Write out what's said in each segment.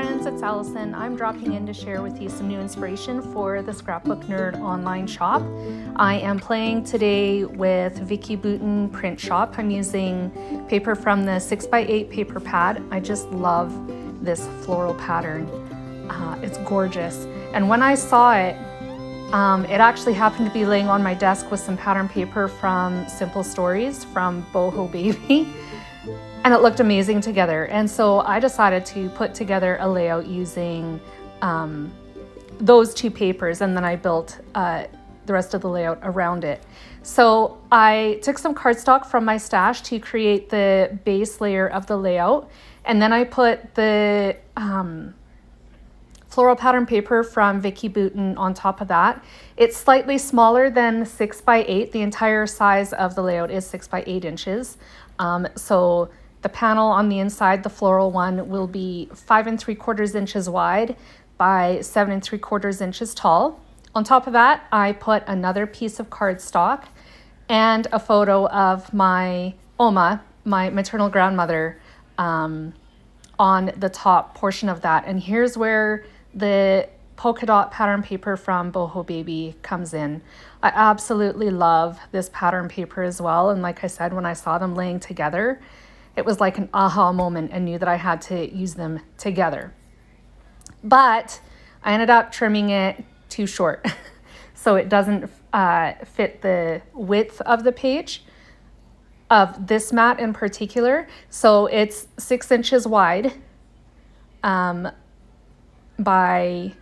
friends, it's Allison. I'm dropping in to share with you some new inspiration for the Scrapbook Nerd online shop. I am playing today with Vicki Boutin Print Shop. I'm using paper from the 6x8 paper pad. I just love this floral pattern. It's gorgeous. And when I saw it, it actually happened to be laying on my desk with some pattern paper from Simple Stories from Boho Baby. And it looked amazing together. And so I decided to put together a layout using those two papers, and then I built the rest of the layout around it. So I took some cardstock from my stash to create the base layer of the layout. And then I put the floral pattern paper from Vicki Boutin on top of that. It's slightly smaller than 6x8. The entire size of the layout is 6x8 inches. So the panel on the inside, the floral one, will be 5 3/4 inches wide by 7 3/4 inches tall. On top of that, I put another piece of cardstock and a photo of my Oma, my maternal grandmother, on the top portion of that. And here's where the polka dot pattern paper from Boho Baby comes in. I absolutely love this pattern paper as well. And like I said, when I saw them laying together, it was like an aha moment and knew that I had to use them together. But I ended up trimming it too short. So it doesn't fit the width of the page of this mat in particular. So it's 6 inches wide by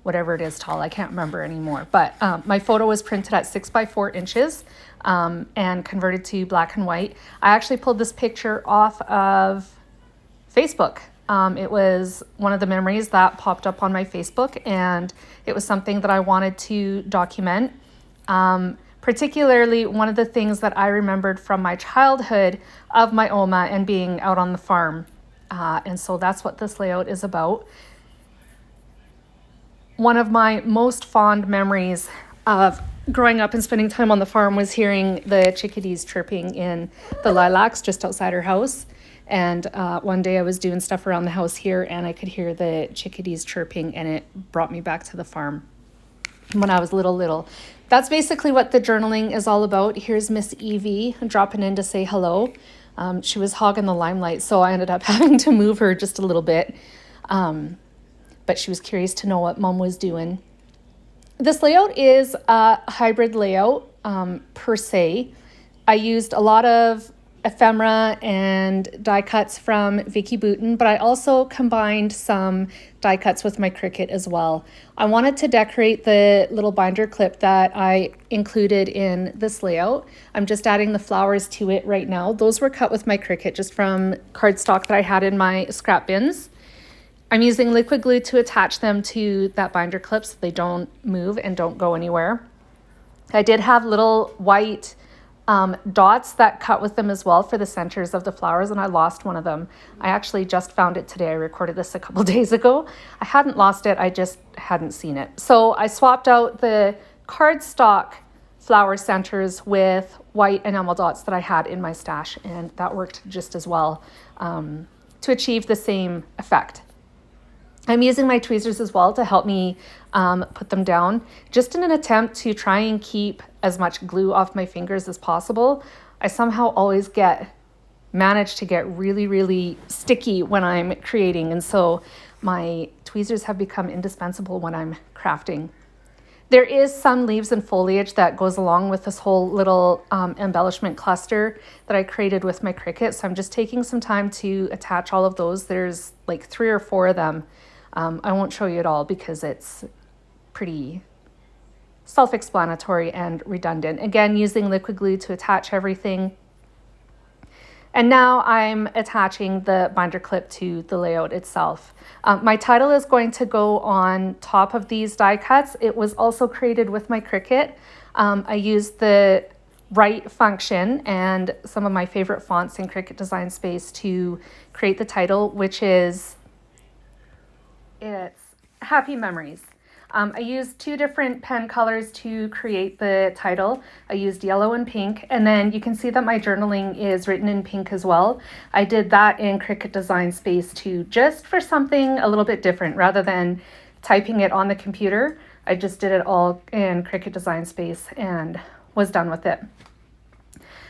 whatever it is tall. I can't remember anymore. But my photo was printed at 6 by 4 inches and converted to black and white. I actually pulled this picture off of Facebook. It was one of the memories that popped up on my Facebook, and it was something that I wanted to document. Particularly one of the things that I remembered from my childhood of my Oma and being out on the farm. And so that's what this layout is about. One of my most fond memories of growing up and spending time on the farm was hearing the chickadees chirping in the lilacs just outside our house. And one day I was doing stuff around the house here and I could hear the chickadees chirping, and it brought me back to the farm when I was little. That's basically what the journaling is all about. Here's Miss Evie dropping in to say hello. She was hogging the limelight, so I ended up having to move her just a little bit. But she was curious to know what Mom was doing. This layout is a hybrid layout per se. I used a lot of ephemera and die cuts from Vicki Boutin, but I also combined some die cuts with my Cricut as well. I wanted to decorate the little binder clip that I included in this layout. I'm just adding the flowers to it right now. Those were cut with my Cricut just from cardstock that I had in my scrap bins. I'm using liquid glue to attach them to that binder clip so they don't move and don't go anywhere. I did have little white dots that cut with them as well for the centers of the flowers, and I lost one of them. I actually just found it today. I recorded this a couple days ago. I hadn't lost it, I just hadn't seen it. So I swapped out the cardstock flower centers with white enamel dots that I had in my stash, and that worked just as well to achieve the same effect. I'm using my tweezers as well to help me put them down, just in an attempt to try and keep as much glue off my fingers as possible. I somehow always manage to get really, really sticky when I'm creating, and so my tweezers have become indispensable when I'm crafting. There is some leaves and foliage that goes along with this whole little embellishment cluster that I created with my Cricut, so I'm just taking some time to attach all of those. There's like 3 or 4 of them. I won't show you it all because it's pretty self-explanatory and redundant. Again, using liquid glue to attach everything. And now I'm attaching the binder clip to the layout itself. My title is going to go on top of these die cuts. It was also created with my Cricut. I used the write function and some of my favorite fonts in Cricut Design Space to create the title, which is, it's Happy Memories. I used two different pen colors to create the title. I used yellow and pink, and then you can see that my journaling is written in pink as well. I did that in Cricut Design Space too, just for something a little bit different. Rather than typing it on the computer, I just did it all in Cricut Design Space and was done with it.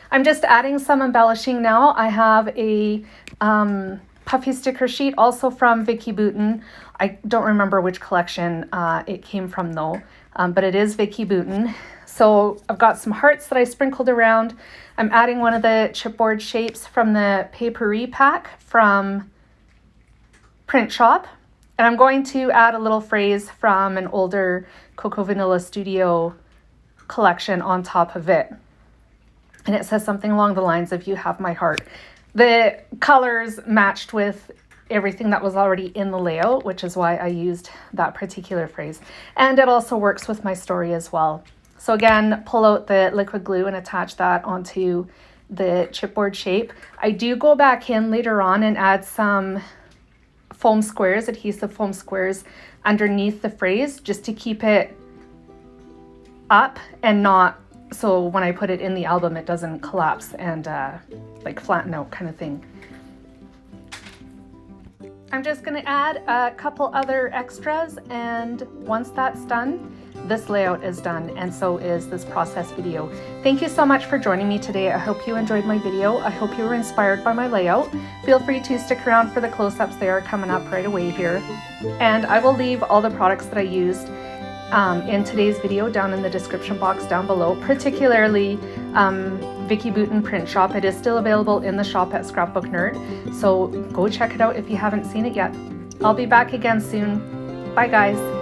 I'm just adding some embellishing now. I have a puffy sticker sheet, also from Vicki Boutin. I don't remember which collection it came from though, but it is Vicki Boutin. So I've got some hearts that I sprinkled around. I'm adding one of the chipboard shapes from the papery pack from Print Shop. And I'm going to add a little phrase from an older Cocoa Vanilla Studio collection on top of it. And it says something along the lines of, "You have my heart." The colors matched with everything that was already in the layout, which is why I used that particular phrase. And it also works with my story as well. So again, pull out the liquid glue and attach that onto the chipboard shape. I do go back in later on and add some foam squares, adhesive foam squares, underneath the phrase, just to keep it up and not, so when I put it in the album, it doesn't collapse and like flatten out kind of thing. I'm just going to add a couple other extras, and once that's done, this layout is done, and so is this process video. Thank you so much for joining me today. I hope you enjoyed my video. I hope you were inspired by my layout. Feel free to stick around for the close-ups. They are coming up right away here. And I will leave all the products that I used in today's video down in the description box down below, particularly Vicki Boutin Print Shop. It is still available in the shop at Scrapbook Nerd, so go check it out if you haven't seen it yet. I'll be back again soon. Bye guys.